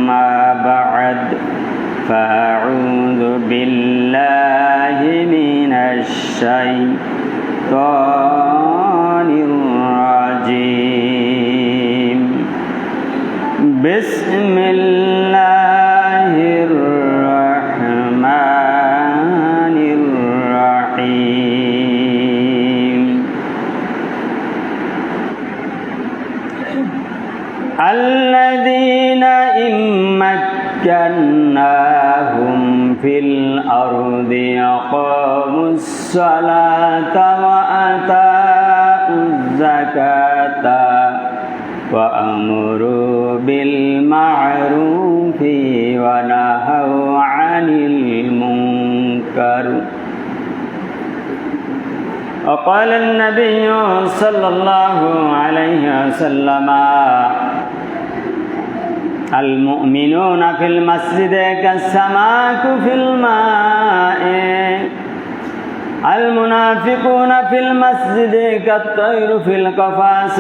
أما بعد فأعوذ بالله من الشيطان الرجيم بسم الله الرحمن الرحيم الذين إن مكناهم في الأرض أقاموا الصلاة وآتوا الزكاة وأمروا بالمعروف ونهوا عن المنكر. وقال النبي صلى الله عليه وسلم المؤمنون في المسجد كالسماك في الماء المنافقون في المسجد كالطير في القفاص.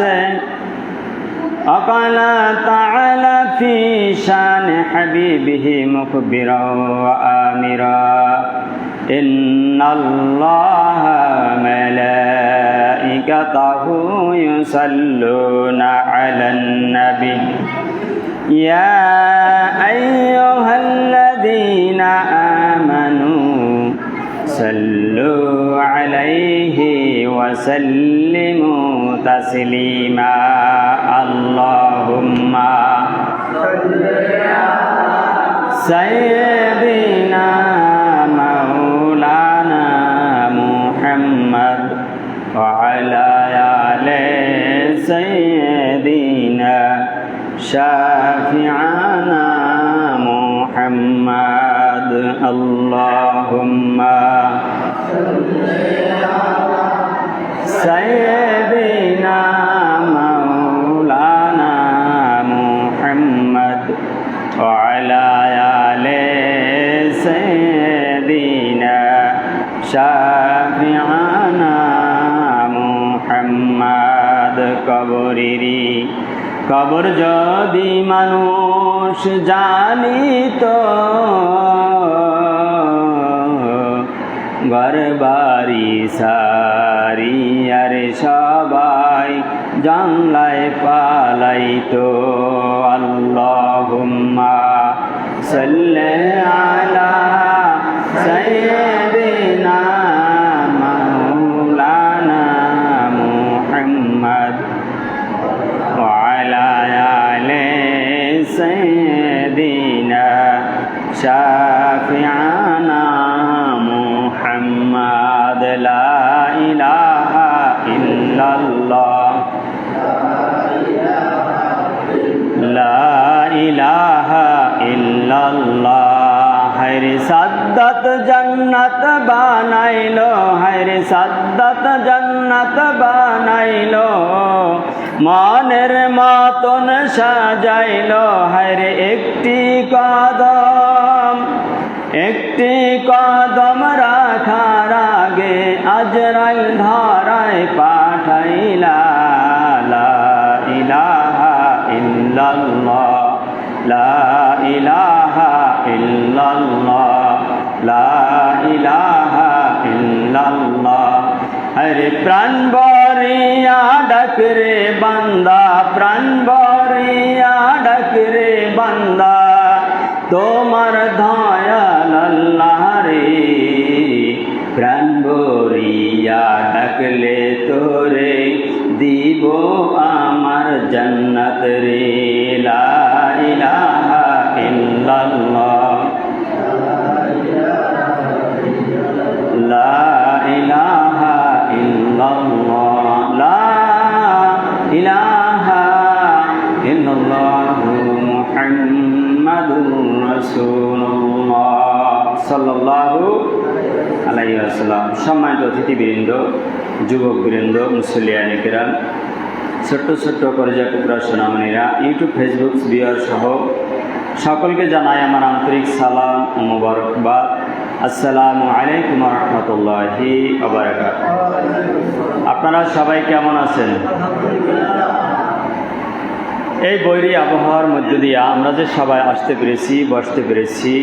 وقال تعالى في شان حبيبه مخبرا وآمرا إن الله ملائكته يصلون على النبي يا أيها الذين آمنوا صلوا عليه وسلموا تسليما. اللهم صل على سيدنا مولانا محمد وعلى آل سيدنا شافعنا محمد. اللهم صل على سيدنا مولانا محمد وعلى آل سيدنا شافعنا محمد. কবর যদি মানুষ জানিত ঘর বাড়ি সারি আর সবাই জানলায় পালাইতো। আল্লাহুম্মা সাল্লি আলা সাইয়্যিদিনা মাওলানা মুহাম্মদ وعلى آل سيدنا شافعنا محمد. لا إله إلا الله لا إله إلا الله. হায়রে সাদ্দাত জান্নাত বানাইলো হায়রে সাদ্দাত জান্নাত বানাইলো মনের মতন সাজাইলো হায়রে একটি কদম রাখার আগে আজরাইল ধরায় পাঠাইলা। লা ইলাহা ইল্লাল্লাহ লা ইলাহা ইল্লাল্লাহ লা ইলাহা ইল্লাল্লাহ। আরে প্রাণ ভরিয়া ডাক রে বান্দা প্রাণ ভরিয়া ডাক রে বান্দা তোমার দয়াল আল্লাহ রে। প্রাণ ভরিয়া ডাকলে তোরে দিব আমার জান্নাত রে। লা ইলাহা ইল্লাল্লাহ লা ইলাহা ইল্লাল্লাহ লা ইলাহা ইল্লাল্লাহ মুহাম্মাদুর রাসূলুল্লাহ সাল্লাল্লাহু আলাইহি ওয়াসাল্লাম। সম্মানিত অতিথিবৃন্দ, যুবকবৃন্দ, মুসল্লিয়ানে কিরাম, ছোট্ট ছোট্ট কলেজা টুকরা সোনামণিরা, ইউটিউব ফেসবুক ভিউয়ার সহ সকলকে জানাই আমার আন্তরিক সালাম ও মোবারকবাদ। আসসালামু আলাইকুম ওয়া রাহমাতুল্লাহি ওয়া বারাকাতুহু। আপনারা সবাই কেমন আছেন? এই বৈরী আবহাওয়ার মধ্য দিয়ে আমরা যে সবাই আসতে পেরেছি, বসতে পেরেছি,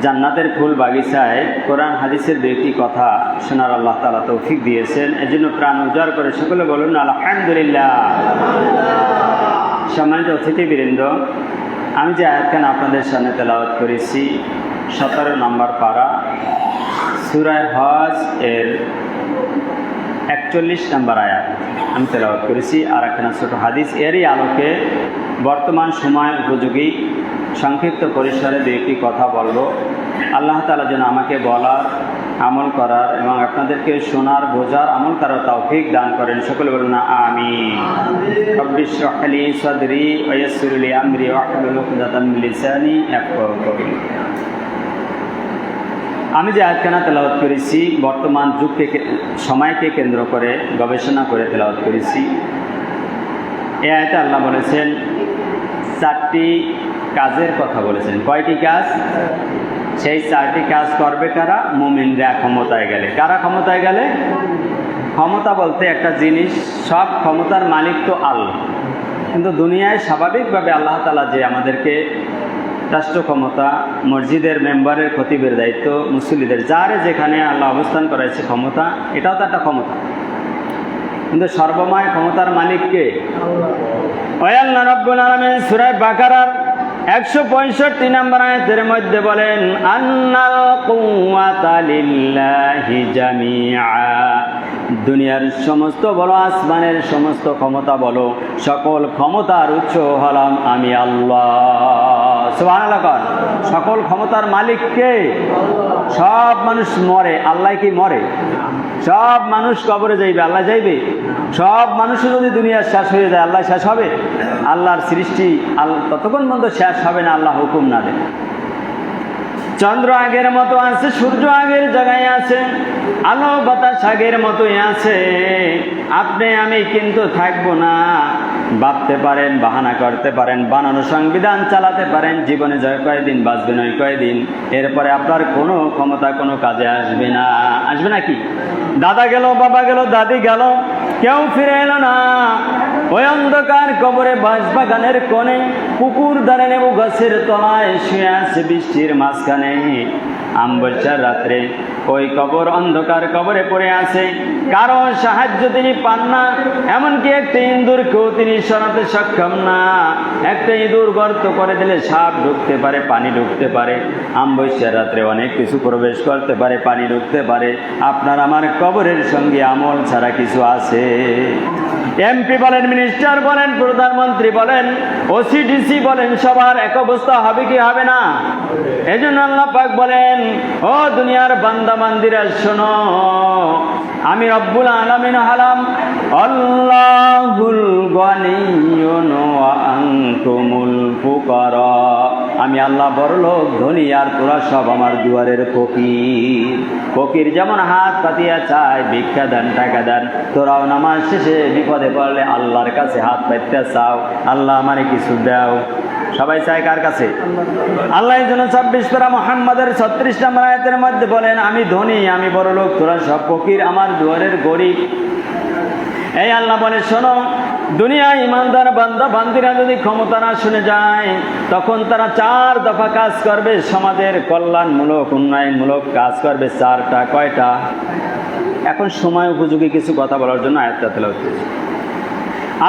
জান্নাতের ফুল বাগিচায় কোরআন হাদিসের দুইটি কথা শোনার আল্লাহ তাআলা তৌফিক দিয়েছেন। এজন্য প্রাণ উজাড় করে সকলে বলুন আলহামদুলিল্লাহ। সম্মানিত অতিথিবৃন্দ, আমি যে আয়াতখানা আপনাদের সামনে তেলাওয়াত করেছি 17 নম্বর পারা সূরা হজ এর 41 নম্বর আয়াত আমি তেলাওয়াত করেছি। আর একখানা ছোট হাদিস, এরই আলোকে বর্তমান সময় উপযোগী সংক্ষিপ্ত পরিসরে দু একটি কথা বলবো। আল্লাহ তাআলা যেন আমাকে বলার, আমল করার এবং আপনাদেরকে শোনার, বোঝার, আমল করার তৌফিক দান করেন। সকলে বলুন আমিন। রব্বি ইশরাহ লি সাদরি ওয়া ইয়াসসির লি আমরি ওয়াহলুল উকদাতাম মিন লিসানি ইয়াফকাহু কওলি। আমি যে আয়াতখানা তেলাওয়াত করেছি বর্তমান যুগকে, সময়কে কেন্দ্র করে গবেষণা করে তেলাওয়াত করেছি। এই আয়াতে আল্লাহ বলেছেন 4টি কাজের কথা বলেছেন। কয়টি কাজ? সেই 4টি কাজ করবে কারা? মুমিনরা ক্ষমতায় গেলে। কারা ক্ষমতায় গেলে? ক্ষমতা বলতে একটা জিনিস, সব ক্ষমতার মালিক তো আল্লাহ, কিন্তু দুনিয়ায় স্বাভাবিকভাবে আল্লাহ তাআলা যে আমাদেরকে রাষ্ট্র ক্ষমতা, মসজিদের মেম্বারের খতিবের দায়িত্ব, মুসল্লিদের, যারে যেখানে আল্লাহ অবস্থান করাইছে ক্ষমতা, এটাও তো একটা ক্ষমতা, কিন্তু সর্বময় ক্ষমতার মালিক কে? আল্লাহ রাব্বুল আলামিন সূরা বাকারার 165 নম্বর আয়াতের মধ্যে বলেন আন্নাল কুওয়াতা লিল্লাহি জামিআ। দুনিয়ার সমস্ত বলো, আসমানের সমস্ত ক্ষমতা বলো, সকল ক্ষমতার উৎস হলাম আমি আল্লাহ। সুবহানাল্লাহ। সকল ক্ষমতার মালিক কে? সব মানুষ মরে, আল্লাহ কি মরে? সব মানুষ কবরে যাইবে, আল্লাহ যাইবে? সব মানুষ যদি দুনিয়া শেষ হয়ে যায়, আল্লাহ শেষ হবে? আল্লাহর সৃষ্টি ততক্ষণ পর্যন্ত শেষ হবে না আল্লাহ হুকুম না দেন। চন্দ্র আগের মতো আছে, সূর্য আগের জায়গায় আছে, আলো বাতাস আগের মতোই আছে। আপনি আমি কিন্তু থাকবো না। ভাবতে পারেন, বাহানা করতে পারেন, বানানো সংবিধান চালাতে পারেন, জীবনে যায় কয়দিন বাঁচবেন ওই কয়দিন, এরপরে আপনার কোনো ক্ষমতা কোনো কাজে আসবে না। আসবে নাকি? দাদা গেল, বাবা গেল, দাদি গেল, কেউ ফিরে এলো না। ওই অন্ধকার কবরে বাঁশবাগানের কোণে, পুকুর ধারে লেবু গাছের তলায় শুয়ে আছে বৃষ্টির মাঝখানে, আমবর্ষার রাত্রে ওই কবর, অন্ধকার কবরে পড়ে আছে। কারো সাহায্য তিনি পান না, এমনকি একটা ইঁদুরকেও তিনি সরাতে সক্ষম না। একটা ইঁদুর গর্ত করে দিলে সাপ ঢুকতে পারে, পানি ঢুকতে পারে, আমবর্ষার রাত্রে অনেক কিছু প্রবেশ করতে পারে, পানি ঢুকতে পারে। আপনার আমার কবরের সঙ্গে আমল ছাড়া কিছু আছে? এমপি বলেন, মিনিস্টার বলেন, প্রধানমন্ত্রী বলেন, ওসিডিসি বলেন, সবার এক অবস্থা হবে কি হবে না? এজন্য আল্লাহ পাক বলেন, ও দুনিয়ার বান্দা বান্দিরা শোনো, আমি রব্বুল আলামিন হলাম আল্লাহুল গনিয়্যুন ওয়া আনতুমুল ফুকারা। আমি আল্লাহ বড়লোক, ধনী, আর তোরা সব আমার দুয়ারের ফকির। ফকির যেমন হাত পাতিয়া চায় ভিক্ষা দেন, টাকা দেন, তোরাও নামাজ শেষে বিপদে পড়লে আল্লাহর কাছে হাত পাইতে চাও, আল্লাহ আমারে কিছু দাও। সবাই চায় কার কাছে? আল্লাহ। এই জন্য 26 পারা মুহাম্মাদের 36 নম্বর আয়াতের মধ্যে বলেন, আমি ধনী, আমি বড়লোক, তোরা সব ফকির, আমার দুয়ারের গরিব। এই আল্লাহ বলে, শোনো, দুনিয়ায় ইমানদার বান্দা বান্দিরা যদি ক্ষমতা না শুনে যায়, তখন তারা 4 দফা কাজ করবে, সমাজের কল্যাণমূলক, উন্নয়নমূলক কাজ করবে। 4টা। কয়টা? এখন সময় উপযোগী কিছু কথা বলার জন্য আয়াতটা তেলাওয়াত করছি।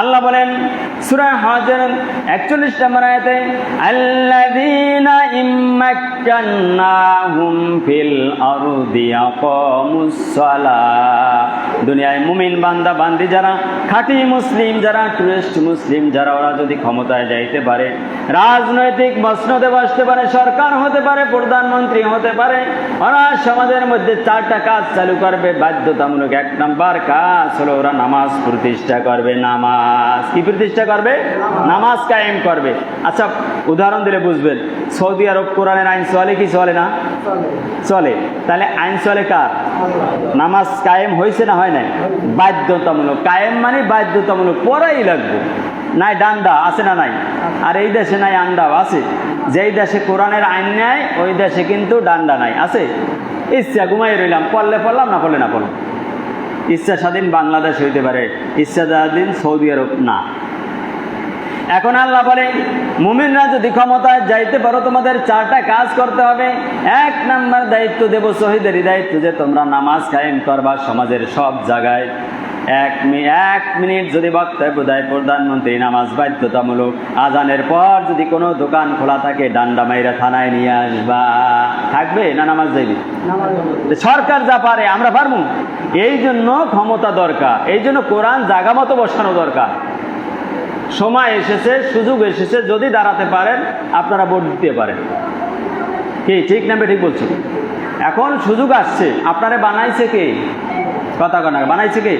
আল্লাহ বলেন সূরা হজের 41 নম্বর আয়াতে, আল্লাযীনা ইম্মাক্কান্নাহুম ফিল আরদি আকামুস সালাহ। দুনিয়ায় মুমিন বান্দা বান্দি যারা, খাঁটি মুসলিম যারা, টুরিস্ট মুসলিম যারা, ওরা যদি ক্ষমতায় যাইতে পারে, রাজনৈতিক মসনদে বসতে পারে, সরকার হতে পারে, প্রধানমন্ত্রী হতে পারে, ওরা সমাজের মধ্যে 4টা কাজ চালু করবে বাধ্যতামূলক। 1 নম্বর কাজ হলো ওরা নামাজ প্রতিষ্ঠা করবে। নামাজ কি প্রতিষ্ঠা করবে? নামাজ কায়েম করবে। আচ্ছা, উদাহরণ দিলে বুঝবেন। সৌদি আরব কোরআনের আইন চলে কি চলে না? চলে। তাহলে আইন চলে কার? নামাজ কায়েম হয়েছে না হয় নাই? বাধ্যতামূলক। কায়েম মানে বাধ্যতামূলক, পড়াই লাগবে। নাই ডান্ডা আছে না নাই? আর এই দেশে নাই আন্ডাও আছে। যেই দেশে কোরআনের আইন নেয় ওই দেশে কিন্তু ডান্ডা নাই, আছে। ইচ্ছা ঘুমাই রইলাম, পড়লে পড়লাম, না পড়লে না পড়লাম। ইচ্ছা স্বাধীন বাংলাদেশ হইতে পারে, ইচ্ছা স্বাধীন সৌদি আরব না। এখন আল্লাহ বলে, মুমিনরা যদি ক্ষমতায় যাইতে পারো তোমাদের 4টা কাজ করতে হবে। 1 নাম্বার দায়িত্ব দেব, শহীদেরই দায়িত্ব, যে তোমরা নামাজ কায়েম করবা সমাজের সব জায়গায়। 1 মিনিট যদি বক্তব্য দেয় প্রধানমন্ত্রী, নামাজ বাধ্যতামূলক। আজানের পর যদি কোনো দোকান খোলা থাকে ডান্ডা মাইরা থানায় নিয়ে আসবা। থাকবে না নামাজ যাইবে? সরকার যা পারে আমরা পারবো? এই জন্য ক্ষমতা দরকার, এই জন্য কোরআন জায়গা মতো বসানো দরকার। সময় এসেছে, সুযোগ এসেছে, যদি দাঁড়াতে পারেন আপনারা ভোট দিতে পারেন। কি ঠিক না ঠিক বলছি? এখন সুযোগ আসছে, আপনারা বানাইছে কে? কথা কনা বানাইছে কে?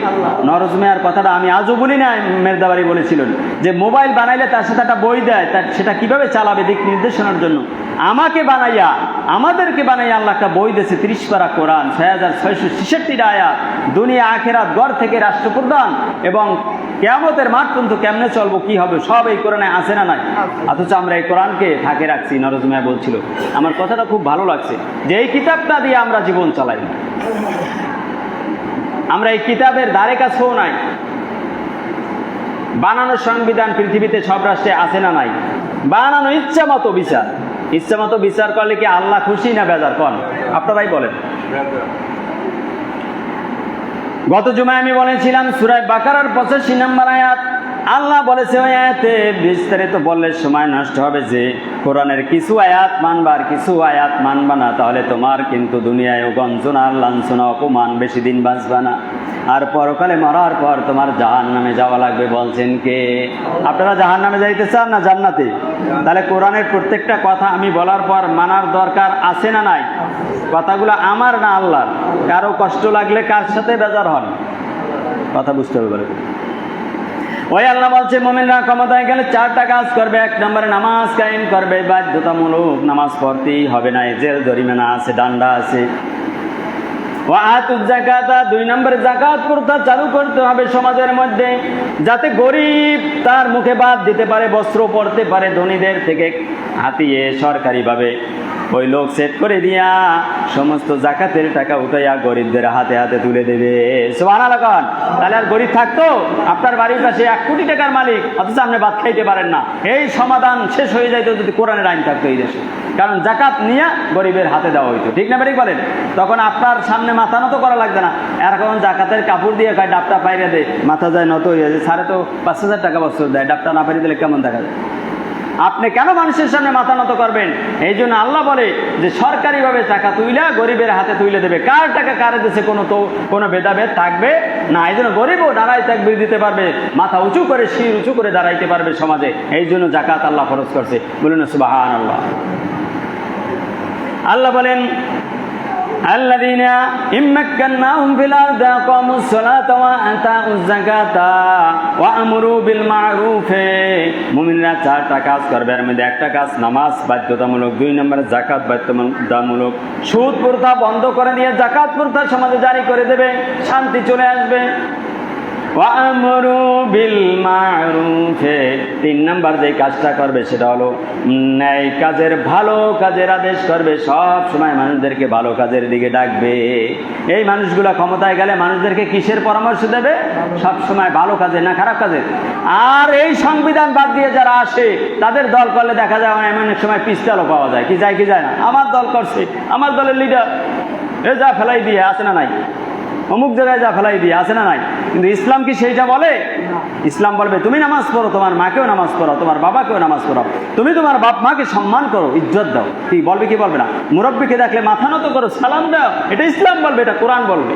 নরজ মেয়ার কথাটা আমি আজও বলি না, মেরদাবাড়ি বলেছিলেন যে মোবাইল বানাইলে তার সাথে একটা বই দেয়, তার সেটা কিভাবে চালাবে দিক নির্দেশনার জন্য। আমাকে বানাইয়া, আমাদেরকে বানাইয়া আল্লাহ একটা বই দিয়েছে, 30 পারা কোরআন, 6666টা আয়াত, দুনিয়া আখেরাত, ঘর থেকে রাষ্ট্রপ্রধান এবং কিয়ামতের মাঠ পর্যন্ত কেমনে চলবো, কি হবে, সব এই কোরআনে আছে না নাই? অথচ আমরা এই কোরআনকে থাকে রাখছি। নরজ মেয়া বলছিল, আমার কথাটা খুব ভালো লাগছে, যে এই কিতাবটা দিয়ে আমরা জীবন চালাই। আমরা এই কিতাবের ধারে কাছেও নাই। বানানো সংবিধান পৃথিবীতে সব রাষ্ট্রে আছে না নাই? বানানো ইচ্ছা মতো বিচার, ইচ্ছা মতো বিচার করলে কি আল্লাহ খুশি না বেজার? কোন আপনারাই বলেন। গত জুমায় আমি বলেছিলাম সূরা বাকারার 85 নম্বর আয়াত, আল্লাহ বলেছে ওই আয়াতে বিস্তারিত বললে সময় নষ্ট হবে, যে কোরআনের কিছু আয়াত মানবা আর কিছু আয়াত মানবা না, তাহলে তোমার কিন্তু দুনিয়ায় গঞ্জনা, লাঞ্ছনা, অপমান, বেশি দিন বাঁচবা না, আর পরকালে মরার পর তোমার জাহান্নামে যাওয়া লাগবে। বলছেন কে? আপনারা জাহান্নামে যাইতে চান না জান্নাতে? তাহলে কোরআনের প্রত্যেকটা কথা আমি বলার পর মানার দরকার আছে না নাই? কথাগুলো আমার না আল্লাহর। কারো কষ্ট লাগলে কার সাথে বেজার হন? কথা বুঝতে হবে বলে। ওই আল্লাহ বলছে মুমিনরা ক্ষমতায় গেলে 4টা কাজ করবে। 1 নম্বরে নামাজ কায়েম করবে, বাধ্যতামূলক, নামাজ পড়তেই হবে, না জেল জরিমানা আছে, ডান্ডা আছে। ওয়াতুজ যাকাতা, 2 নম্বরে যাকাত প্রথা চালু করতে হবে সমাজের মধ্যে, যাতে গরিব তার মুখে ভাত দিতে পারে, বস্ত্র পরতে পারে, ধনীদের থেকে হাতিয়ে সরকারিভাবে ওই লোক সেট করে দিয়া সমস্ত যাকাতের টাকা উঠাইয়া গরিবদের হাতে হাতে তুলে দেবে। সুবহানাল্লাহ। তাহলে আর গরিব থাকতো? আপনার বাড়ির পাশে 1 কোটি টাকার মালিক, অথচ আপনি ভাত খাইতে পারেন না। এই সমাধান শেষ হয়ে যাইতো যদি কোরআনের আইন থাকতো এই দেশে। কারণ জাকাত নিয়ে গরিবের হাতে দেওয়া হইতো, ঠিক না ঠিক বলেন? তখন আপনার সামনে মাথা নত করা লাগবে না। এখন জাকাতের কাপড় দিয়ে খায়, ডাবটা পাইরে দেয়, মাথা যায় নত হয়ে যায়। সাড়ে তো 5000 টাকা বছর দেয়, ডাবটা না পাইরে দিলে কেমন দেখা যায়? আপনি কেন মানুষের সামনে মাথা নত করবেন? এই জন্য আল্লাহ বলে যে সরকারিভাবে টাকা তুইলা গরিবের হাতে তুলে দেবে। কার টাকা কারে দেশে কোনো ভেদাভেদ থাকবে না। এই জন্য গরিবও দাঁড়াই তাকবীর দিতে পারবে, মাথা উঁচু করে, শির উঁচু করে দাঁড়াইতে পারবে সমাজে। এই জন্য জাকাত আল্লাহ ফরজ করছে। বলুন সুবহানাল্লাহ। আল্লাহ বলেন আল্লাযীনা ইম্মাক্কান্নাহুম ফিল আরদি আকামুস সালাতা ওয়া আতাউয যাকাতা ওয়া আমরু বিল মা'রুফ। মুমিনরা 4টা কাজ করবে, এর মধ্যে 1টা কাজ নামাজ বাধ্যতামূলক, 2 নম্বরে যাকাত বাধ্যতামূলক। সুদ প্রথা বন্ধ করে দিয়ে যাকাত প্রথা সমাজে জারি করে দেবে, শান্তি চলে আসবে। ওয়া আমরু বিল মা'রুফ, 3 নম্বর যে কাজটা করবে সেটা হলো ন্যায় কাজের, ভালো কাজের আদেশ করবে। সব সময় মানুষদেরকে ভালো কাজের দিকে ডাকবে। এই মানুষগুলা ক্ষমতায় গেলে মানুষদেরকে কিসের পরামর্শ দেবে? সব সময় ভালো কাজে, না খারাপ কাজে। আর এই সংবিধান বাদ দিয়ে যারা আসে তাদের দল করলে দেখা যায় এমন এক সময় পিস্তালও পাওয়া যায়। কি যায় কি যায় না? আমার দল করছে, আমার দলের লিডার এ যা ফেলাই দিয়ে আছে না নাই, অমুক জায়গায় যা ফেলাই দিয়ে আছে না নাই। কিন্তু ইসলাম কি সেইটা বলে? ইসলাম বলবে তুমি নামাজ পড়ো, তোমার মাকেও নামাজ পড়াও, তোমার বাবাকেও নামাজ পড়াও, তুমি তোমার বাপ মাকে সম্মান করো, ইজ্জত দাও। কি বলবে কি বলবে না? মুরব্বীকে দেখলে মাথা নত করো, সালাম দাও। এটা ইসলাম বলবে, এটা কোরআন বলবে।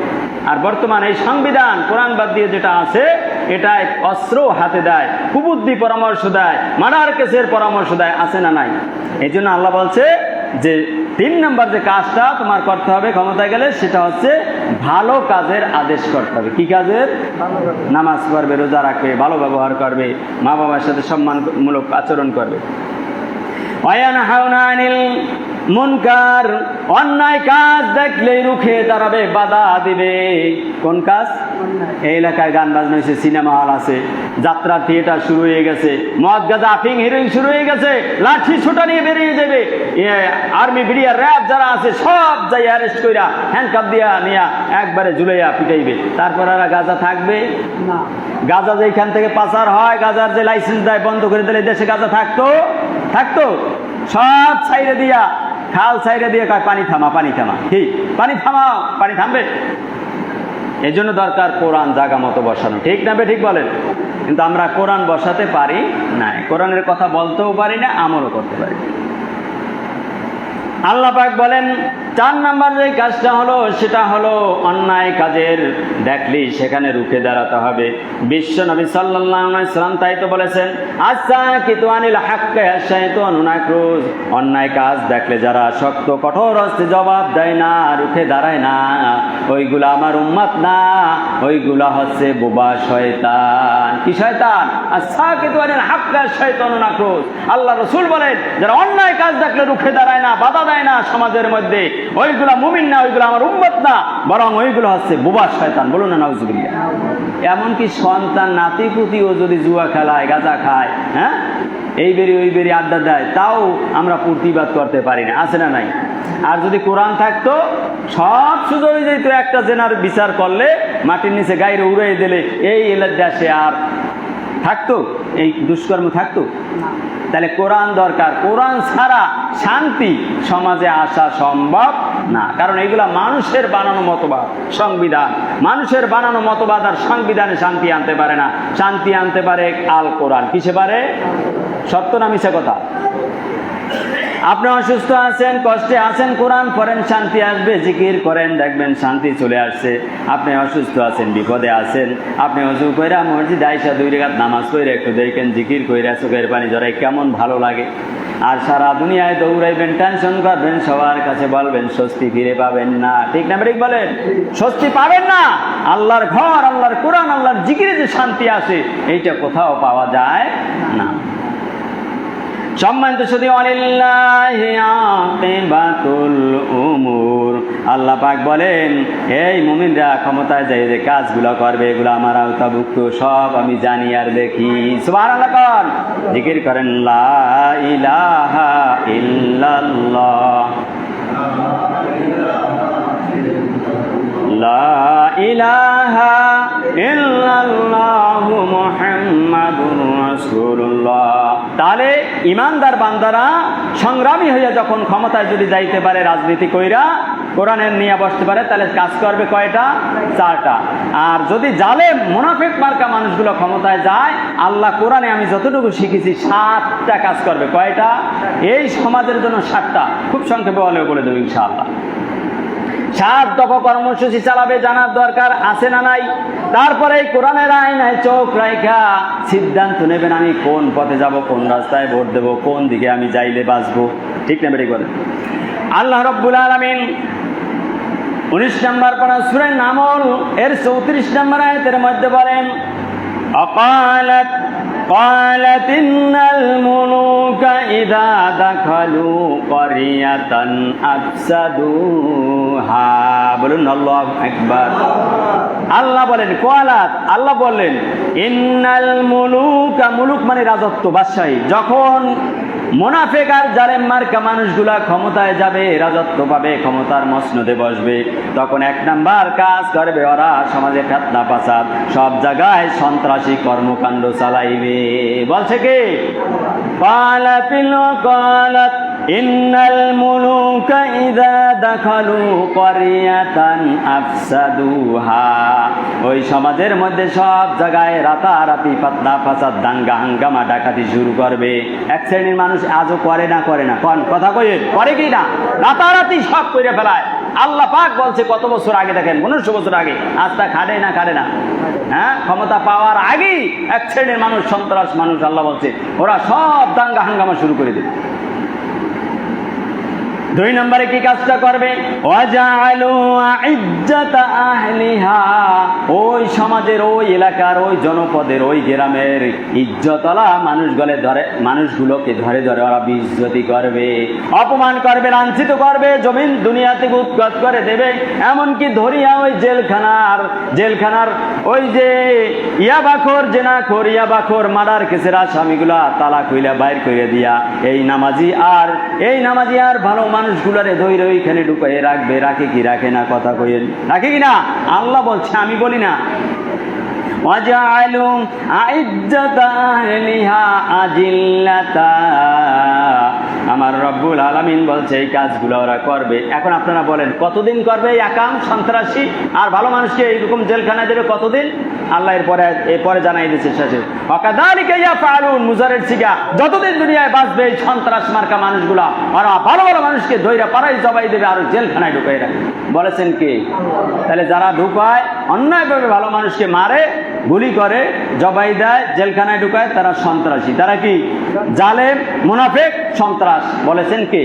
আর বর্তমান এই সংবিধান কোরআন বাদ দিয়ে যেটা আছে, এটা অস্ত্র হাতে দেয়, কুবুদ্ধি পরামর্শ দেয়, মার্ডার কেসের পরামর্শ দেয়, আছে না নাই? এই জন্য আল্লাহ বলছে যে 3 নম্বর যে কাজটা তোমার করতে হবে ক্ষমতায় গেলে, সেটা হচ্ছে ভালো কাজের আদেশ করতে হবে। কি কাজের? নামাজ পড়বে, রোজা রাখবে, ভালো ব্যবহার করবে, মা বাবার সাথে সম্মানমূলক আচরণ করবে। ওয়ায়ানহাউনা আনিল মুনকার, অন্যায় কাজ দেখলেই রুখে দাঁড়াবে, বাধা দিবে। কোন কাজ? এই এলাকায় গান বাজনা হয়েছে, সিনেমা হল আছে, যাত্রা থিয়েটার শুরু হয়ে গেছে, মদ গাঁজা আফিং হিরোইন শুরু হয়ে গেছে, লাঠি ছোটা নিয়ে বেরিয়ে যাবে, আর্মি বিডিআর র্যাব যারা আছে সব যাই অ্যারেস্ট কইরা হ্যান্ডকাপ দিয়া নিয়া একবারে ঝুলাইয়া পিটাইবে। তারপর আর গাঁজা থাকবে না। গাঁজা যেখান থেকে পাচার হয়, গাঁজার যে লাইসেন্স দেয় বন্ধ করে দিলে দেশে গাঁজা থাকতো? সব ছাইরে দিয়া, খাল ছাইরে দিয়ে কয় পানি থামা, পানি থামা, কি পানি থামাও, পানি থামবে। এই জন্য দরকার কোরআন জায়গা মতো বসানো, ঠিক না? ঠিক বলেন। কিন্তু আমরা কোরআন বসাতে পারি না, কোরআনের কথা বলতেও পারি না, আমলও করতে পারি না। আল্লাহ পাক বলেন 4 নাম্বার যে কাজটা হলো সেটা হলো অন্যায় কাজের দেখলি সেখানে রুখে দাঁড়াতে হবে। বিশ্ব নবী সাল্লাল্লাহু আলাইহি সাল্লাম তাই তো বলেছেন, আস-সাকিতু আনিল হাক্কি আশ-শাইতানু নাকরুজ। অন্যায় কাজ দেখলে যারা শক্ত কঠোর হস্তে জবাব দেয় না, রুখে দাঁড়ায় না, ওইগুলা আমার উম্মত না, ওইগুলা হচ্ছে বোবা শয়তান। কি শয়তান? আস-সাকিতু আনিল হাক্কি আশ-শাইতানু নাকরুজ। আল্লাহ রাসূল বলেন যারা অন্যায় কাজ দেখলে রুখে দাঁড়ায় না, বাধা দেয় না সমাজের মধ্যে, ওইগুলা মুমিন না, ওইগুলা আমার উম্মত না, বরং ওইগুলো হচ্ছে বোবা শয়তান। বলুন না নাউজুবিল্লাহ। এমনকি সন্তান নাতি পুতিও যদি জুয়া খেলায়, গাঁজা খায়, হ্যাঁ, এই বেরি ওই বেরি আড্ডা দেয়, তাও আমরা প্রতিবাদ করতে পারি না, আছে না নাই? আর যদি কোরআন থাকতো সব সুযোগ যেত, একটা জেনার বিচার করলে মাটির নিচে গাইরে উড়িয়ে দিলে এই দেশে আর থাকতো এই দুষ্কর্ম থাকতো? তাহলে কোরআন দরকার। কোরআন ছাড়া শান্তি সমাজে আসা সম্ভব না, কারণ এইগুলা মানুষের বানানো মতবাদ, সংবিধান। মানুষের বানানো মতবাদ আর সংবিধানে শান্তি আনতে পারে না। শান্তি আনতে পারে আল কোরআন। কিসে পারে? সত্য না মিছা কথা? আপনি অসুস্থ আছেন, কষ্টে আছেন, কোরআন পড়েন, শান্তি আসবে। জিকির করেন, দেখবেন শান্তি চলে আসছে। আপনি অসুস্থ আছেন, বিপদে আছেন, আপনি ওযু কইরা মসজিদে আইসা 2 রাকাত নামাজ পড়ে একটু দেখেন, জিকির কইরা চোখের পানি জড়াই কেমন ভালো লাগে। আর সারা দুনিয়ায় দৌড়াইবেন, টেনশন করবেন, সবার কাছে বলবেন, স্বস্তি ফিরে পাবেন না। ঠিক না ঠিক বলেন? স্বস্তি পাবেন না। আল্লাহর ঘর, আল্লাহর কোরআন, আল্লাহর জিকিরে যে শান্তি আছে এইটা কোথাও পাওয়া যায় না। সম্মানিত শুধু আলিল্লাহি আকিবাতুল উমুর। আল্লাহ পাক বলেন এই মুমিনরা ক্ষমতায় যায় যে কাজগুলো করবে এগুলো আমার আওতাভুক্ত, সব আমি জানি আর দেখি। সুবহানাল্লাহ কর, জিকির করেন লা ইলাহা ইল্লাল্লাহ, লা ইলাহা ইল্লাল্লাহু মুহাম্মাদুর রাসূলুল্লাহ। তাহলে ইমানদার বান্দারা সংগ্রামী হইয়া যখন ক্ষমতায় যদি যাইতে পারে, রাজনীতি কইরা কোরআনের নিয়ে বসতে পারে, তাহলে কাজ করবে কয়টা? 4টা। আর যদি জালেম মুনাফিক মার্কা মানুষগুলো ক্ষমতায় যায়, আল্লাহ কোরআনে আমি যতটুকু শিখেছি 7টা কাজ করবে। কয়টা? এই সমাজের জন্য 7টা। খুব সংক্ষেপে বলে দেবো ইনশাআল্লাহ। 7 দফা কর্মসূচি চালাবে, জানার দরকার আছে না নাই? তারপরে এই কোরআনের আইনায় চোখ রাখা সিদ্ধান্ত নেবেন আমি কোন পথে যাব, কোন রাস্তায় ভোট দেব, কোন দিকে আমি যাইলে বাঁচবো। ঠিক না বেরিয়ে বলেন? আল্লাহ রাব্বুল আলামিন 19 নম্বর পারা সূরা নামল এর 34 নম্বর আয়াতের মধ্যে বলেন, قالت إن الملوك إذا دخلوا قرية أفسدوها। বলুন আল্লাহু আকবার। আল্লাহ বলেন قالت, আল্লাহ বললেন ইন্নাল মুলুকা, মুলুক মানে রাজত্ব, বাদশাহী। যখন মুনাফিক আর জালেম মার্কা মানুষগুলা ক্ষমতায় যাবে, রাজত্ব পাবে, ক্ষমতার মসনদে বসবে, তখন 1 নাম্বার কাজ করবে ওরা সমাজে ফিতনা ফাসাদ, সব জায়গায় সন্ত্রাসী কর্মকাণ্ড চালাইবে। বলছে কি? قالت ইন্নাল মুলুকা ইযা দাখালু ক্বরিয়াতান আফসাদুহা। ওই সমাজের মধ্যে সব জায়গায় রাতারাতি ফিতনা ফাসাদ, দাঙ্গা হাঙ্গামা, ডাকাতি শুরু করবে। এক শ্রেণীর মানুষ আজও করে না কোন কথা কয়ে করে কি না? রাতারাতি সব করে ফেলায়। আল্লাহ পাক বলছে কত বছর আগে, দেখেন 1500 বছর আগে, আজটা খাটে না, হ্যাঁ, ক্ষমতা পাওয়ার আগেই এক শ্রেণীর মানুষ, সন্ত্রাস মানুষ, আল্লাহ বলছে ওরা সব দাঙ্গা হাঙ্গামা শুরু করে দেবে। দুই নম্বরে কি কাজটা করবে? ওয়াজআলু ইজ্জাতা আহলিহা, ওই সমাজের, ওই এলাকার, ওই জনপদের, ওই গ্রামের ইজ্জতওয়ালা মানুষগুলোকে ধরে ধরে ওরা বেইজ্জতি করবে, অপমান করবে, লাঞ্ছিত করবে, জমিন দুনিয়া থেকে উৎখাত করে দেবে। এমনকি ধরিয়া ওই জেলখানার ওই যে ইয়াবাখোর, জেনাখোর, ইয়াবাখোর, মার্ডার কেসের আসামিগুলা তালাক হইলা বাইর করে দিয়া এই নামাজি আর ভালো মানুষগুলারে ধরে ওইখানে ঢুকাইয়ে রাখবে। রাখে কি রাখে না? কথা কইেন, রাখে কি না? আল্লাহ বলছে, আমি বলি না। ওয়াজআলু আইজ্জাতা আহলিহা আজিল্লাতা, আমার রব্বুল আলামিন বলছে এই কাজগুলো ওরা করবে। এখন আপনারা বলেন কতদিন করবে এই আকাম সন্ত্রাসী আর ভালো মানুষকে এইরকম জেলখানায় দেবে কতদিন? আল্লাহ এরপরে জানাই দিচ্ছে শেষে, ওয়াকাযালিকা ইয়াফআলুন, মুজারের সিগা, যতদিন দুনিয়ায় বাঁচবে এই সন্ত্রাস মার্কা মানুষগুলা ওরা ভালো ভালো মানুষকে ধইরা পাড়ায় জবাই দেবে আর জেলখানায় ঢুকাই রাখবে। বলেছেন কি? তাহলে যারা ঢুকায় অন্যায়ভাবে ভালো মানুষকে মারে, গুলি করে, জবাই দেয়, জেলখানায় ঢুকায়, তারা সন্ত্রাসী। তারা কি? জালেম, মুনাফিক, সন্ত্রাস। বলেছেন কি?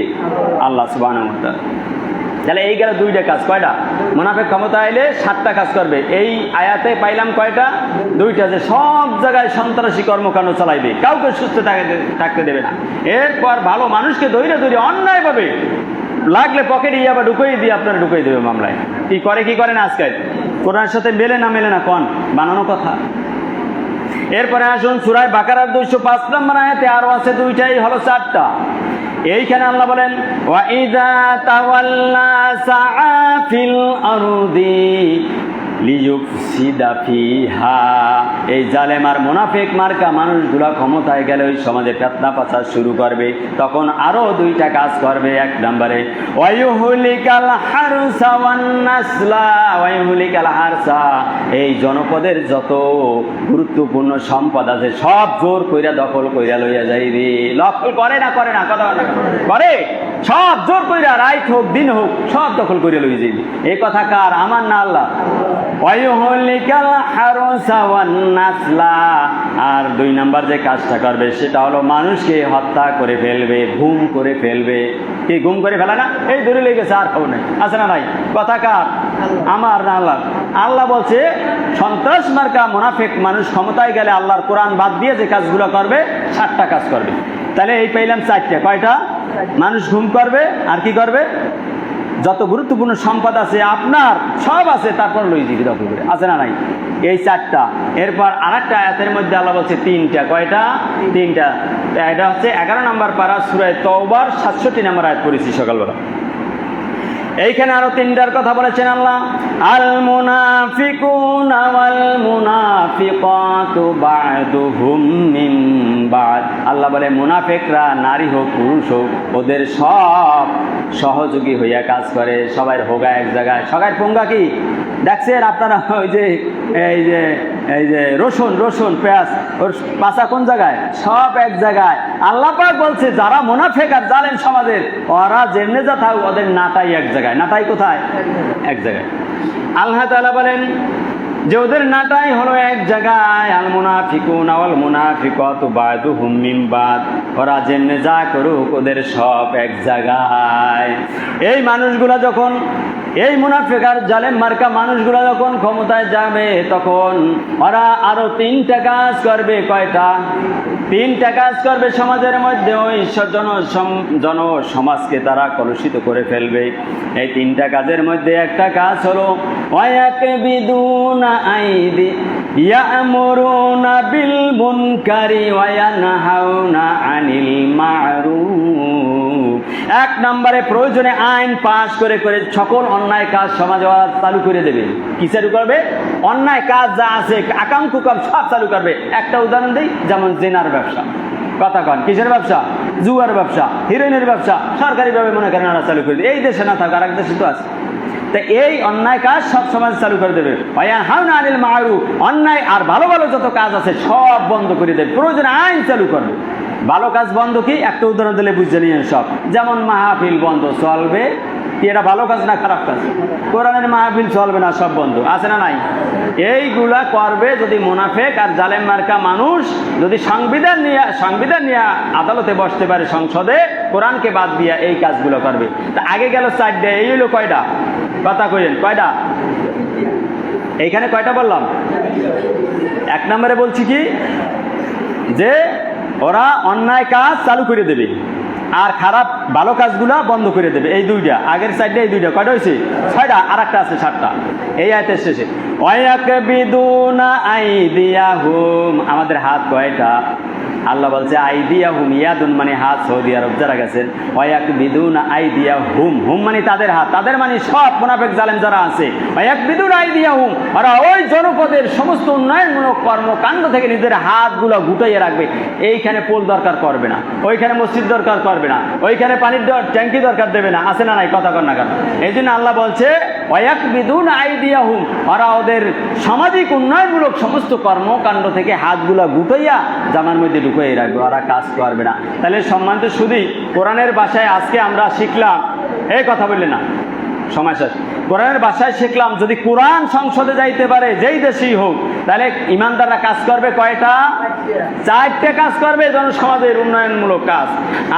আল্লাহ সুবহানাহু ওয়া তাআলা। তাহলে এই গেল দুইটা কাজ। কয়টা? মুনাফিক ক্ষমতা আইলে 7টা কাজ করবে। এই আয়াতে পাইলাম কয়টা? 2টা, যে সব জায়গায় সন্ত্রাসী কর্মকাণ্ড চালাইবে, কাউকে সুস্থ থাকতে দেবে না। এরপর ভালো মানুষকে ধৈর্য অন্যায়ভাবে লাগলে পকেটে আবার ঢুকিয়ে দিয়ে আপনারা ঢুকিয়ে দেবে মামলায়। কি করে না আজকাল? কোরআনের সাথে মেলে না কোন বানানো কথা। এরপরে আসুন সূরা বাকারার 205 নম্বর আয়াতে আরো আছে 2টাই, হলো 4টা। এইখানে আল্লাহ বলেন, ওয়া ইযা তাওয়াল্লা সাআ ফিল আরদি লিইউফসিদা ফিহা, এই জালেম আর মুনাফিক মার্কা মানুষগুলা ক্ষমতায় গেলে ওই সমাজে ফিতনা ফাসাদ শুরু করবে। তখন আরো 2টা কাজ করবে। 1 নম্বরে ওয়ায়ুহলিকাল হারসা ওয়ান নাসলা, ওয়ায়ুহলিকাল হারসা, এই জনপদের যত গুরুত্বপূর্ণ সম্পদ আছে সব জোর কইরা দখল কইরা লইয়া যাইবে। দখল করে না কথা করে, সব জোর কইরা, রাত হোক দিন হোক সব দখল কইরা লইয়া যাইবে। এই কথা কার? আমার না আল্লাহ। ওয়ায়ুহলিকাল হারসা ওয়ান নাসলা, আর 2 নাম্বার যে কাজটা করবে সেটা হলো মানুষকে হত্যা করে ফেলবে, গুম করে ফেলবে। কি গুম করে ফেলা না? এই ধরে লেগেছে, আর খবর নেই, আছে না নাই? কথা কার? আমার না আল্লাহ। আল্লাহ বলছে সন্ত্রাস মার্কা মুনাফিক মানুষ ক্ষমতায় গেলে আল্লাহর কোরআন বাদ দিয়ে যে কাজগুলো করবে 7টা কাজ করবে। তাহলে এই পাইলাম 4টা। কয়টা? মানুষ গুম করবে, আর কি করবে? যত গুরুত্বপূর্ণ সম্পদ আছে আপনার সব আছে, তারপর লই দিবি দখল করে, আছে না নাই? এই 4টা। এরপর আরেকটা আয়াতের মধ্যে আল্লাহ বলছে 3টা। কয়টা? 3টা। এটা হচ্ছে 11 নম্বর পারা সূরা তাওবার 67 নম্বর আয়াত পড়েছি সকালবেলা। এইখানে আরো 3টার কথা বলেছেন আল্লাহ, আল মুনাফিকুনা ওয়াল মুনাফিকাতু বা'দুহুম মিন বা'দ। আল্লাহ বলে মুনাফিকরা নারী হোক পুরুষ হোক ওদের সব সহযোগী হইয়া কাজ করে, সবাই হোগা এক জায়গায়। সবাই পঙ্গা কি দেখছেন আপনারা? এই যে রসুন পেঁয়াজ, ওর পাশা কোন জায়গায়? সব এক জায়গায়। আল্লাহ পাক বলছে যারা মুনাফিক আর জালেম সমাজের, ওরা যেমনে যা থাক ওদের নাটাই এক জায়গায়। নাটাই কোথায়? এক জায়গায়। আল্লাহ তাআলা বলেন যে ওদের নাটাই হলো এক জায়গায়। আল মুনাফিকুনা ওয়াল মুনাফিকাতু বা'দুহুম মিন বা'দ, ওরা যেমনে যা করুক ওদের সব এক জায়গায়। এই মানুষগুলা যখন, এই মুনাফিক আর জালেম মার্কা মানুষগুলা যখন ক্ষমতায় যাবে তখন ওরা আরো 3টা কাজ করবে। কয়টা? 3টা কাজ করবে সমাজের মধ্যে। ওই জন সমাজকে তারা কলুষিত করে ফেলবে। এই 3টা কাজের মধ্যে একটা কাজ হলো ওয়ায়াকবিদুনা আইদি ইয়ামুরুনা বিল মুনকারি ওয়া ইয়ানহাউনা আনিল মা'রুফ। 1 নম্বরে প্রয়োজনে আইন পাশ করে সকল অন্যায় কাজ সমাজে চালু করে দেবে। কি চালু করবে? অন্যায় কাজ যা আছে আকাম কুকাম সব চালু করবে। একটা উদাহরণ দিই, যেমন জেনার ব্যবসা। কথা কন, কিসের ব্যবসা? জুয়ার ব্যবসা, হিরোইনের ব্যবসা সরকারিভাবে মনে করেন ওরা চালু করে দেবে। এই দেশে না থাক, আরেক দেশে তো আছে। তা এই অন্যায় কাজ সব সমাজ চালু করে দেবে। ওয়ায়ানহাউনা আনিল মা'রুফ, অন্যায় আর ভালো ভালো যত কাজ আছে সব বন্ধ করে দেবে, প্রয়োজনে আইন চালু করবে। ভালো কাজ বন্ধ কি? একটা উদাহরণ দিলে বুঝে নিয়েন সব। যেমন মাহফিল বন্ধ, চলবে কি? এটা ভালো কাজ না খারাপ কাজ? কোরআনের মাহফিল চলবে না, সব বন্ধ, আছে না নাই? এইগুলা করবে যদি মুনাফিক আর জালেম মার্কা মানুষ যদি সংবিধান নিয়ে আদালতে বসতে পারে, সংসদে, কোরআনকে বাদ দিয়া এই কাজগুলো করবে। তা আগে গেল 4টা, এই হলো কয়টা? কথা কইেন কয়টা? এইখানে কয়টা বললাম? 1 নম্বরে বলছি কি, যে ওরা অন্যায় কাজ চালু করে দেবে আর খারাপ ভালো কাজগুলা বন্ধ করে দেবে। এই 2টা, আগের 4টা, এই 2টা, কয়টা হয়েছে? 6টা, আর একটা আছে 7টা। এই আয়াতের শেষে ওয়ায়াকবিদুনা আইদিয়াহুম, আমাদের হাত কয়টা? আল্লাহ বলছে আইদিয়াহুম, ইয়াদুন মানে হাত, সৌদি আরব যারা গেছেন, ওয়ায়াকবিদুনা আইদিয়াহুম, হুম মানে তাদের হাত, তাদের মানে সব মুনাফিক জালেম যারা আছে, ওয়ায়াকবিদুনা আইদিয়াহুম, ওরা ওই জনপদের সমস্ত উন্নয়নমূলক কর্মকাণ্ড থেকে নিজের হাতগুলো গুটাইয়ে রাখবে। এইখানে পোল দরকার করবে না, ওইখানে মসজিদ দরকার করবে না, ওইখানে পানির ট্যাঙ্কি দরকার দেবে না, আছে না নাই? কথা কর না কেন? এই জন্য আল্লাহ বলছে ওয়ায়াকবিদুনা আইদিয়াহুম, ওরা ওদের সামাজিক উন্নয়নমূলক সমস্ত কর্মকাণ্ড থেকে হাতগুলা গুটাইয়া জামার মধ্যে ঢুকিয়ে রাখবে, ওরা কাজ করবে না। তাহলে সম্মানিত শুধু কোরআনের ভাষায় আজকে আমরা শিখলাম, এই কথা বললে না সময় শেষ, কোরআনের ভাষায় শিখলাম যদি কোরআন সংসদে যাইতে পারে যেই দেশেই হোক, তাহলে ইমানদাররা কাজ করবে কয়টা? 4টে কাজ করবে, জনসমাজের উন্নয়নমূলক কাজ।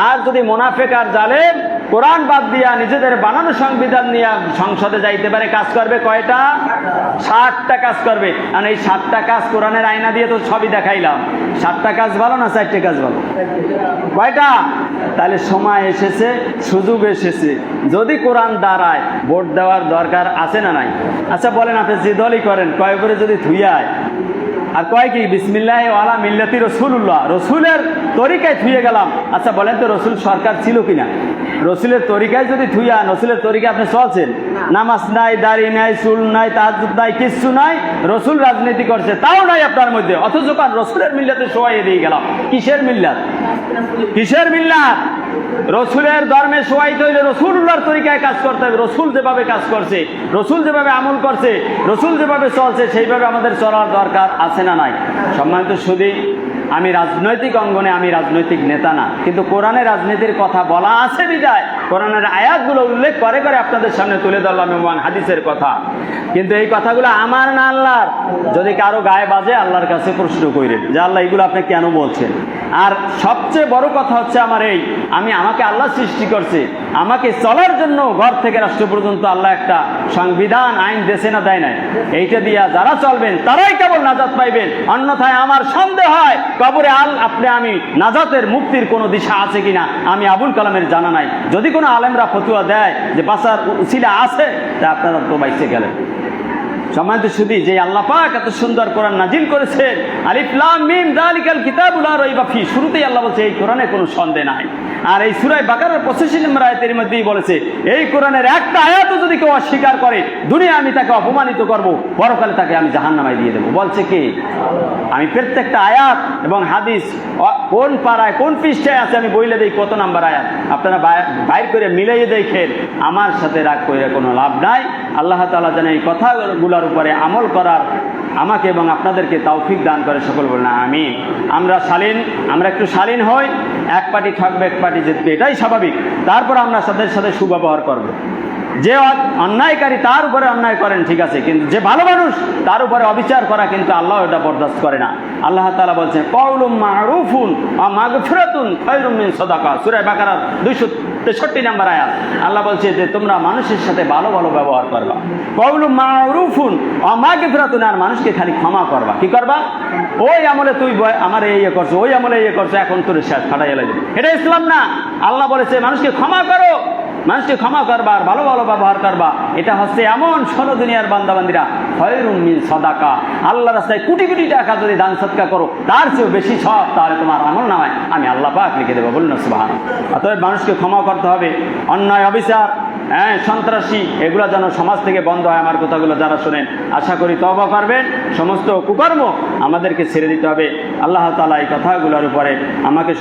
আর যদি মুনাফিক আর জালেম কোরআন বাদ দিয়া নিজেদের বানানো সংবিধান নিয়ে সংসদে যাইতে পারে, কাজ করবে কয়টা? 7টা কাজ করবে। আর এই 7টা কাজ কোরআনের আয়না দিয়ে তো সবই দেখাইলাম। 7টা কাজ ভালো না 4টে কাজ ভালো? কয়টা? তাহলে সময় এসেছে, সুযোগ এসেছে, যদি কোরআন দাঁড়ায় ভোট দেওয়ার দরকার আছে না নাই? আচ্ছা বলেন, আপনি যে দলই করেন, কয় করে যদি থুইয়ায় আর কয় কি বিসমিল্লাহ ওয়ালা মিল্লাতি রসুল্লাহ, রসুলের তরিকায় থুয়ে গেলাম। আচ্ছা বলেন তো রসুল সরকার ছিল কিনা? রসুলের তরিকায় যদি থুইয়া, রসুলের তরিকায় আপনি চলছেন, নামাজ নাই, দাড়ি নাই, চুল নাই, তাহাজ্জুদ নাই, কিচ্ছু নাই, রসুল রাজনীতি করছে তাও নাই আপনার মধ্যে, অথচ কারণ রসুলের মিল্লাতে শোয়াইয়ে দিয়ে গেলাম। কিসের মিল্লাত? কিসের মিল্লাত? রসুলের ধর্মে শোয়াইতে হইলে রসুল্লাহর তরিকায় কাজ করতে হবে। রসুল যেভাবে কাজ করছে, রসুল যেভাবে আমল করছে, রসুল যেভাবে চলছে, সেইভাবে আমাদের চলার দরকার আছে না নাই? সম্মানিত শুধু আমি রাজনৈতিক অঙ্গনে আমি রাজনৈতিক নেতা না, কিন্তু কোরআনের রাজনীতির কথা বলা আছে বিদায় কোরআনের আয়াতগুলো উল্লেখ করে করে আপনাদের সামনে তুলে ধরলাম এবং হাদিসের কথা। কিন্তু এই কথাগুলো আমার না আল্লাহর। যদি কারো গায়ে বাজে আল্লাহর কাছে প্রশ্ন করেন যে আল্লাহ এগুলো আপনি কেন বলছেন। আর সবচেয়ে বড় কথা হচ্ছে আমার এই, আমাকে আল্লাহ সৃষ্টি করছে, আমাকে চলার জন্য ঘর থেকে রাষ্ট্র পর্যন্ত আল্লাহ একটা সংবিধান আইন দেশে না দেয় নাই। এইটা দিয়া যারা চলবেন তারাই কেবল নাজাত পাইবেন, অন্যথায় আমার সন্দেহ হয় কবরে আমি নাজাতের মুক্তির কোনো দিশা আছে কিনা আমি আবুল কালামের জানা নাই। যদি কোনো আলেমরা ফতুয়া দেয় যে বাঁচার উসিলা আছে, তা আপনারা তো বাইসে গেলেন। সম্মানিত শুধু যে আল্লাহ পাক এত সুন্দর কোরআন নাজিল করেছেন, আলিফ লাম মিম যালিকাল কিতাবুল লা রাইবা ফি, শুরুতেই আল্লাহ বলছে এই কোরআনে কোনো সন্দেহ নাই। আর এই সূরা বাকারার 85 নম্বর আয়াতের মধ্যেই বলেছে এই কোরআনের একটা আয়াতও যদি কেউ অস্বীকার করে, দুনিয়া আমি তাকে অপমানিত করব, পরকালে তাকে আমি জাহান্নামে দিয়ে দেবো। বলছে কি? আমি প্রত্যেকটা আয়াত এবং হাদিস কোন পাড়ায় কোন পৃষ্ঠায় আছে আমি বইলে দেই কত নাম্বার আয়াত, আপনারা বাইর করে মিলাইয়ে দেখেন। আমার সাথে রাগ করে কোনো লাভ নাই। আল্লাহ তাআলা যেন এই কথাগুলোর উপরে আমল করার আমাকে এবং আপনাদেরকে তৌফিক দান করে, সকল বলেন আমিন। আমরা একটু শালীন হই, এক পার্টি থাকবে এক পার্টি জিতবে, এটাই স্বাভাবিক। তারপর আমরা তাদের সাথে সুব্যবহার করব। যে অন্যায়কারী তার উপরে অন্যায় করেন ঠিক আছে, কিন্তু যে ভালো মানুষ তার উপরে অবিচার করা কিন্তু আল্লাহ এটা বরদাস্ত করে না। আল্লাহ তাআলা বলছেন কওলুম মারুফুন ওয়া মাগফিরাতুন খায়রুম মিন সাদাকা, সূরা বাকারার 263 নম্বর আয়াত। আল্লাহ বলছে যে তোমরা মানুষের সাথে ভালো ভালো ব্যবহার করবা। কওলুম মারুফুন ওয়া মাগফিরাতুন, আর মানুষকে খালি ক্ষমা করবা। কি করবা? ওই আমলে তুই আমার এই করছো, ওই আমলে এই করছো, এখন তোর শেষ ফাটাই এলাই দেবে, এটা ইসলাম না। আল্লাহ বলেছে মানুষকে ক্ষমা করো, মানুষকে ক্ষমা করবা আর ভালো ভালো ব্যবহার করবা। এটা হচ্ছে এমন শোনো দুনিয়ার বান্দাবান্দিরা, খায়রুম মিন সাদাকা, আল্লাহর রাস্তায় কোটি কোটি টাকা যদি দান সদকা করো তার চেয়েও বেশি সব তাহলে তোমার আমল নামায় আমি আল্লাহ পাক লিখে দেবো। বলুন সুবহান। অতএব মানুষকে ক্ষমা করতে হবে। অন্যায় অবিচার সন্ত্রাসী এগুলো যেন সমাজ থেকে বন্ধ হয়। আমার কথাগুলো যারা শোনেন আশা করি তওবা করবেন। সমস্ত কুকর্ম আমাদেরকে ছেড়ে দিতে হবে। আল্লাহ তাআলা এই কথাগুলোর উপরে আমাকে